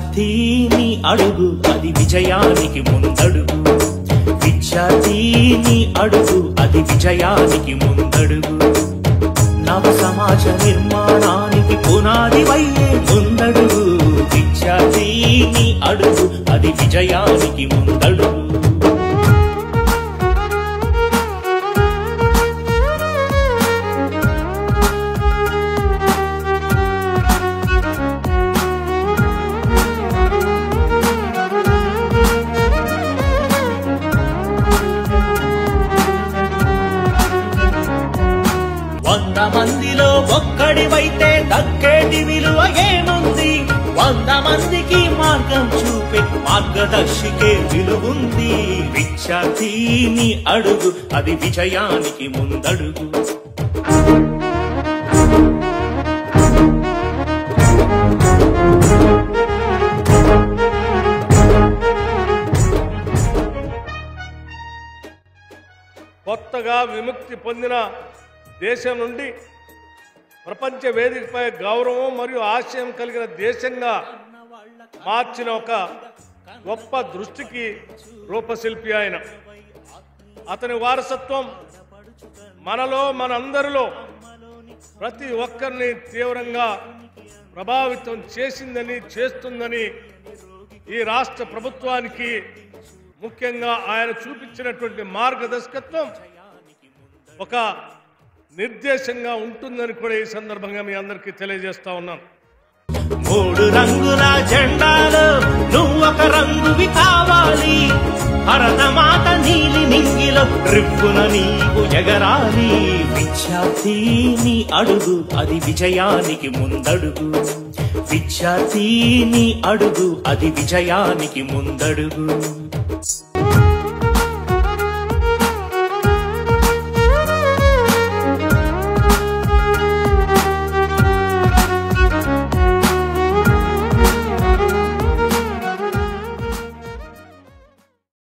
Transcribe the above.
విద్యార్థిని అడుగు అది విజయానికి ముందడుగు విద్యార్థిని అడుగు అది విజయానికి ముందడుగు నవ సమాజ నిర్మాణానికి పునాది వయ్యే ముందడుగు విద్యార్థిని అడుగు అది విజయానికి ముందడుగు మందిలో ఒక్కడివైతే దక్కేటి విలువ ఏముంది 100 మందికి మార్గం చూపే మార్గదర్శికే విలువుంది విద్యార్థిని అడుగు అది విజయానికి ముందడుగు కొత్తగా విముక్తి పొందిన దేశం నుండి ప్రపంచ వేదికపై గౌరవం మరియు ఆశయం కలిగిన దేశంగా మార్చిన ఒక గొప్ప దృష్టికి రూపశిల్పి ఆయన అతని వారసత్వం మనలో మనందరిలో ప్రతి ఒక్కరిని తీవ్రంగా ప్రభావితం చేసిందని చేస్తుందని ఈ రాష్ట్ర ప్రభుత్వానికి ముఖ్యంగా ఆయన చూపించినటువంటి మార్గదర్శకత్వం ఒక నిర్దేశంగా ఉంటుందని కూడా ఈ సందర్భంగా మీ అందరికీ తెలియజేస్తా ఉన్నాను 3 రంగుల జెండాలో నువ్వొక రంగువి కావాలి భరతమాత నీలి నింగిలో రిప్పున నీవు ఎగరాలి విద్యార్థిని అడుగు అది విజయానికి ముందడుగు విద్యార్థిని అడుగు అది విజయానికి ముందడుగు